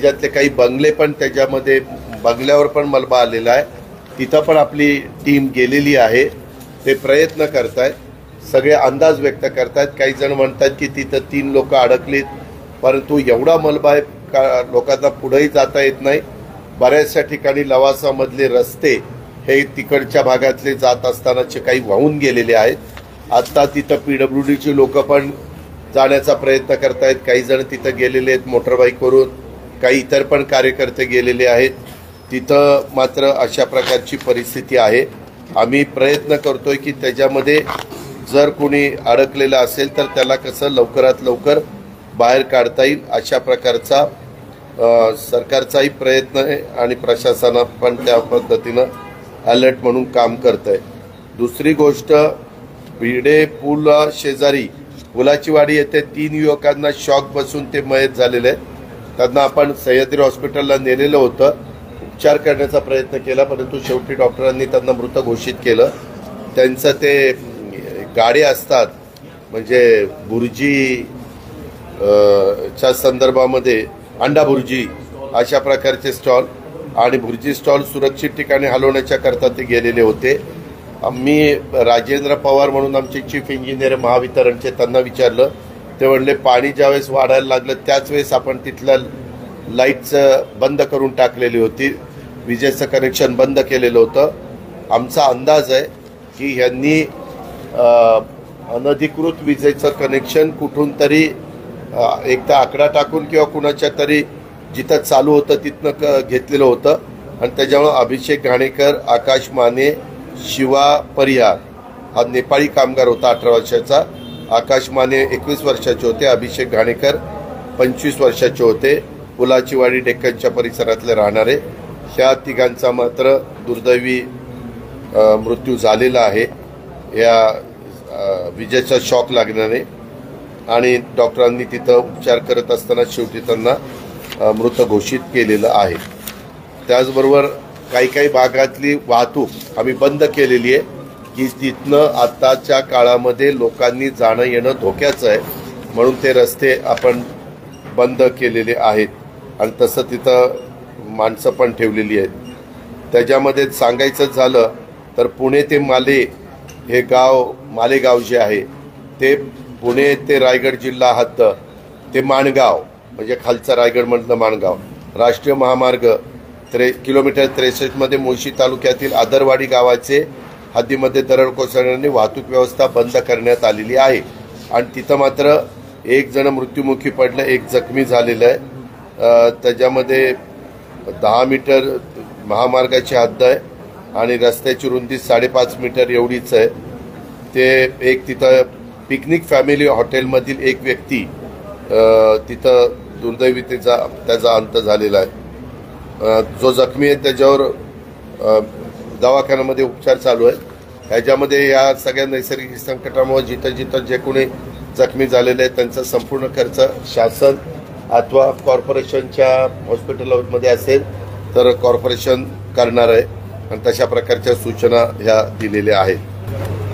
त्याच्यातले काही बंगले पण त्याच्यामध्ये बंगल्यावर पण मलबा आलेला आहे, तिथं पण आपली टीम गेलेली आहे. ते प्रयत्न करतायत, सगळे अंदाज व्यक्त करतायत. काही जण म्हणतात की तिथं 3 लोक अडकलीत, परंतु एवढा मलबा आहे लोकांना पुढेही जाता येत नाही. बऱ्याचशा ठिकाणी लवासामधले रस्ते हे तिकडच्या भागातले जात असतानाचे काही वाहून गेलेले आहेत. आता तिथं PWDची लोक पण जाण्याचा प्रयत्न करतायत. काही जण तिथं गेलेले आहेत मोटरबाईकवरून, काही इतर पण कार्यकर्ते गेलेले आहेत. तिथं मात्र अशा प्रकारची परिस्थिती आहे. आम्ही प्रयत्न करतोय की त्याच्यामध्ये जर कोणी अडकलेलं असेल तर त्याला कसं लवकरात लवकर बाहेर काढता येईल अशा प्रकारचा सरकारचाही प्रयत्न आहे आणि प्रशासन पण त्या पद्धतीनं अलर्ट म्हणून काम करत आहे. दुसरी गोष्ट, भिडे पूल शेजारी पुलाची वाडी येथे 3 युवकांना शॉक बसून ते मयत झालेले आहेत. त्यांना आपण सह्याद्री हॉस्पिटलला नेलेलं होतं, उपचार करण्याचा प्रयत्न केला, परंतु शेवटी डॉक्टरांनी त्यांना मृत घोषित केलं. त्यांचं ते गाड्या असतात म्हणजे बुर्जी च्या संदर्भामध्ये अंडा बुर्जी अशा प्रकारचे स्टॉल आणि भुर्जी स्टॉल सुरक्षित ठिकाणी हलवण्याच्या करता ते गेलेले होते. आम्ही राजेंद्र पवार म्हणून आमचे चीफ इंजिनियर महावितरणचे त्यांना विचारलं. ते म्हणले पाणी ज्यावेळेस वाढायला लागलं त्याच वेळेस आपण तिथलं लाईटचं बंद करून टाकलेली होती, विजेचं कनेक्शन बंद केलेलं होतं. आमचा अंदाज आहे की ह्यांनी अनधिकृत विजेचं कनेक्शन कुठून तरी एकदा आकडा टाकून किंवा कुणाच्या तरी जिथं चालू होतं तिथनं घेतलेलं होतं आणि त्याच्यामुळे अभिषेक घाणेकर, आकाश माने, शिवा परिहार हा नेपाळी कामगार होता 18 वर्षाचा, आकाश माने 21 वर्षाचे होते, अभिषेक घाणेकर 25 वर्षाचे होते, पुलाची वाडी डेक्कनच्या परिसरातले राहणारे. ह्या तिघांचा मात्र दुर्दैवी मृत्यू झालेला आहे या विजेचा शॉक लागल्याने आणि डॉक्टरांनी तिथं उपचार करत असताना शेवटी त्यांना मृत घोषित केलेलं आहे. त्याचबरोबर काही भागातली वाहतूक आम्ही बंद केलेली आहे की तिथनं आताच्या काळामध्ये लोकांनी जाणं येणं धोक्याचं आहे म्हणून ते रस्ते आपण बंद केलेले आहेत आणि तसं तिथं माणसं पण ठेवलेली आहेत. त्याच्यामध्ये सांगायचं झालं तर पुणे ते माले हे गाव, मालेगाव जे आहे ते पुणे ते रायगड जिल्हा हद्द ते माणगाव म्हणजे खालचा रायगडमधलं माणगाव, राष्ट्रीय महामार्ग किलोमीटर 63 मध्ये मुळशी तालुक्यातील आदरवाडी गावाचे हद्दीमध्ये दरड कोसळल्याने वाहतूक व्यवस्था बंद करण्यात आलेली आहे आणि तिथं मात्र 1 जण मृत्युमुखी पडलं, 1 जखमी झालेलं आहे. त्याच्यामध्ये 10 मीटर महामार्गाची हद्द आहे आणि रस्त्याची रुंदी 5.5 मीटर एवढीच आहे. ते एक तिथं पिकनिक फॅमिली हॉटेलमधील एक व्यक्ती तिथं दुर्दैवी त्याचा अंत झालेला आहे. जो जखमी आहे त्याच्यावर दवाखान्यामध्ये उपचार चालू आहे. ह्याच्यामध्ये या सगळ्या नैसर्गिक संकटामुळे जिथं जे कोणी जखमी झालेले आहेत त्यांचा संपूर्ण खर्च शासन अथवा कॉर्पोरेशनच्या हॉस्पिटलमध्ये असेल तर कॉर्पोरेशन करणार आहे आणि तशा प्रकारच्या सूचना ह्या दिलेल्या आहेत.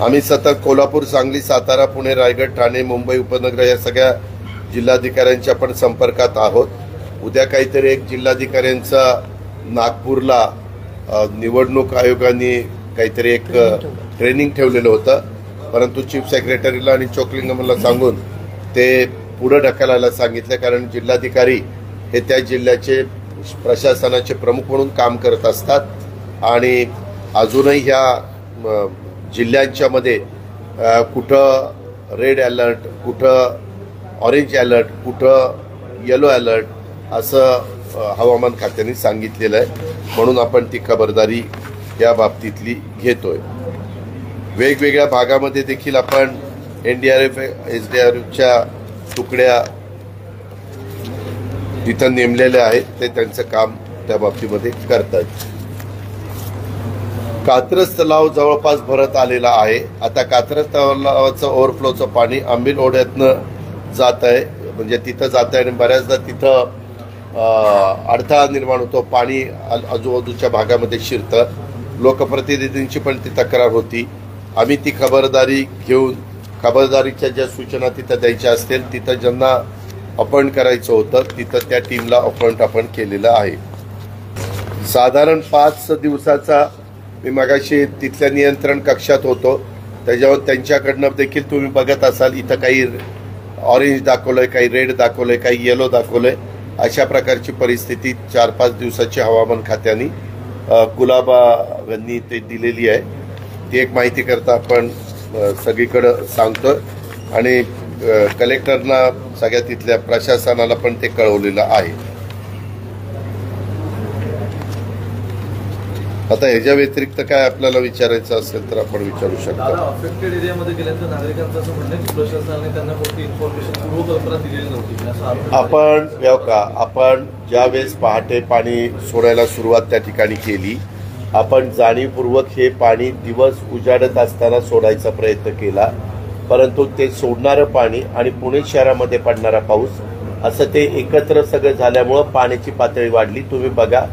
आम्ही सतत कोल्हापूर, सांगली, सातारा, पुणे, रायगड, ठाणे, मुंबई उपनगर या सगळ्या जिल्हाधिकाऱ्यांच्या पण संपर्कात आहोत. उद्या काहीतरी एक जिल्हाधिकाऱ्यांचा नागपूरला निवडणूक आयोगाने काहीतरी एक ट्रेनिंग ठेवलेलं होतं, परंतु चीफ सेक्रेटरीला आणि चोकलिंगमला सांगून ते पुढे ढकलायला सांगितलं कारण जिल्हाधिकारी हे त्या जिल्ह्याचे प्रशासनाचे प्रमुख म्हणून काम करत असतात आणि अजूनही ह्या जिल्ह्यांच्या मध्ये कुठं रेड अलर्ट, कुठं ऑरेंज अलर्ट, कुठं येलो अलर्ट असं हवामान खात्याने सांगितलेलं आहे म्हणून आपण ती खबरदारी या बाबतीतली घेतोय. वेगवेगळ्या भागामध्ये देखील आपण NDRF, SDRFच्या तुकड्या तिथं नेमलेल्या आहेत, ते त्यांचं काम त्या बाबतीमध्ये करतात. कात्रज तलाव जवळपास भरत आलेला आहे. आता कात्रज तलावाचं ओव्हरफ्लोचं पाणी आंबील ओढ्यातनं जात आहे, म्हणजे तिथं जात आहे आणि बऱ्याचदा तिथं अडथळा निर्माण होतो, पाणी आजूबाजूच्या भागामध्ये शिरतं. लोकप्रतिनिधींची पण ती तक्रार होती. आम्ही ती खबरदारी घेऊन खबरदारीच्या ज्या सूचना तिथं द्यायच्या असतील तिथं ज्यांना अपॉइंट करायचं होतं, तिथं त्या टीमला अपॉइंट आपण केलेलं आहे. साधारण 5 दिवसाचा मी मगाशी तिथल्या नियंत्रण कक्षात होतो, त्याच्यावर त्यांच्याकडनं देखील तुम्ही बघत असाल, इथं काही ऑरेंज दाखवलंय, काही रेड दाखवलंय, काही येलो दाखवलंय. अशा प्रकारची परिस्थिती 4-5 दिवसाची हवामान खात्याने कुलाबा यांनी ते दिलेली आहे. ती एक माहिती करता आपण सगळीकडे सांगतो आणि कलेक्टरना सगळ्या तिथल्या प्रशासनाला पण ते कळवलेलं आहे. आता ह्याच्या व्यतिरिक्त काय आपल्याला विचारायचं असेल तर आपण विचारू शकतो. अफेक्टेड एरियामध्ये गेल्यानंतर नागरिकांचं असं म्हणणं की प्रशासनाने त्यांना कोणती इन्फॉर्मेशन पूर्वकल्पना दिलेली नव्हती. आपण ज्यावेळेस पहाटे पाणी सोडायला सुरुवात त्या ठिकाणी केली, आपण जाणीवपूर्वक हे पाणी दिवस उजाडत असताना सोडायचा प्रयत्न केला, परंतु ते सोडणारं पाणी आणि पुणे शहरामध्ये पडणारा पाऊस असं ते एकत्र सगळं झाल्यामुळं पाण्याची पातळी वाढली. तुम्ही बघा,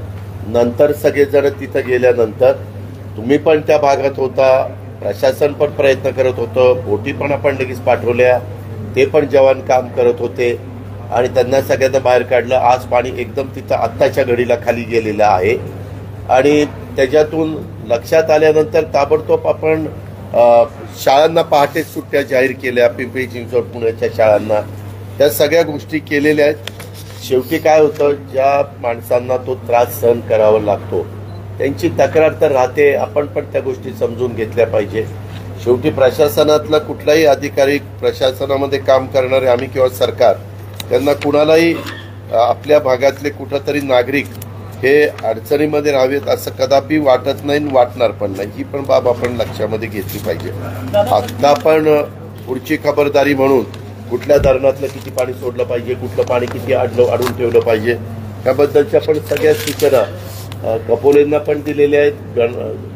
नंतर सगळेजण तिथं गेल्यानंतर तुम्ही पण त्या भागात होता, प्रशासन पण प्रयत्न करत होतं, बोटी पण आपण लगेच पाठवल्या, ते पण जवान काम करत होते आणि त्यांना सगळ्यांना बाहेर काढलं. आज पाणी एकदम तिथं आत्ताच्या घडीला खाली गेलेलं आहे आणि त्याच्यातून लक्षात आल्यानंतर ताबडतोब आपण शाळांना पहाटेच सुट्ट्या जाहीर केल्या, पिंपरी चिंचवड पुण्याच्या शाळांना, त्या सगळ्या गोष्टी केलेल्या आहेत. शेवटी काय होतं, ज्या माणसांना तो त्रास सहन करावा लागतो त्यांची तक्रार तर राहते, आपण पण त्या गोष्टी समजून घेतल्या पाहिजे. शेवटी प्रशासनातला कुठलाही अधिकारी, प्रशासनामध्ये काम करणारे आम्ही किंवा सरकार, त्यांना कुणालाही आपल्या भागातले कुठंतरी नागरिक हे अडचणीमध्ये राहावेत असं कदापि वाटत नाही, वाटणार पण नाही. ही पण बाब आपण लक्षामध्ये घेतली पाहिजे. आता पण पुढची खबरदारी म्हणून कुठल्या धरणातलं किती पाणी सोडलं पाहिजे, कुठलं पाणी किती अडून ठेवलं पाहिजे, याबद्दलच्या पण सगळ्या सूचना कपोलेंना पण दिलेल्या आहेत.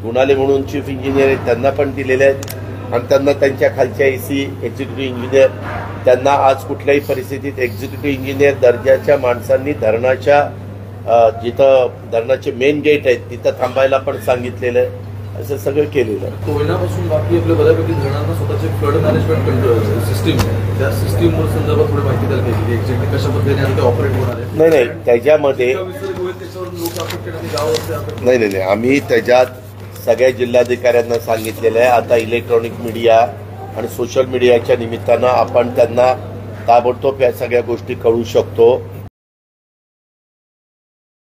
गुणाले म्हणून चीफ इंजिनियर आहेत, त्यांना पण दिलेल्या आहेत आणि त्यांना त्यांच्या खालच्या एसी एक्झिक्युटिव्ह इंजिनियर, त्यांना आज कुठल्याही परिस्थितीत एक्झिक्युटिव्ह इंजिनियर दर्जाच्या माणसांनी धरणाच्या जिथं धरणाचे मेन गेट आहेत तिथं थांबायला पण सांगितलेलं आहे. असं सगळं केलेलं आहे. कोयनापासून बाकी आपल्या बऱ्यापैकी धरणांना स्वतःचे फ्लड मॅनेजमेंट कंट्रोल सिस्टीम, त्या सिस्टीमवर संदर्भात थोडी माहिती द्यायला पाहिजे, एक्झॅक्टली कशा पद्धतीने ते ऑपरेट होणार आहे. नाही, त्याच्यामध्ये नाही, आम्ही त्याच्यात सगळ्या जिल्हाधिकाऱ्यांना सांगितलेलं आहे. आता इलेक्ट्रॉनिक मीडिया आणि सोशल मीडियाच्या निमित्तानं आपण त्यांना ताबडतोब या सगळ्या गोष्टी कळू शकतो.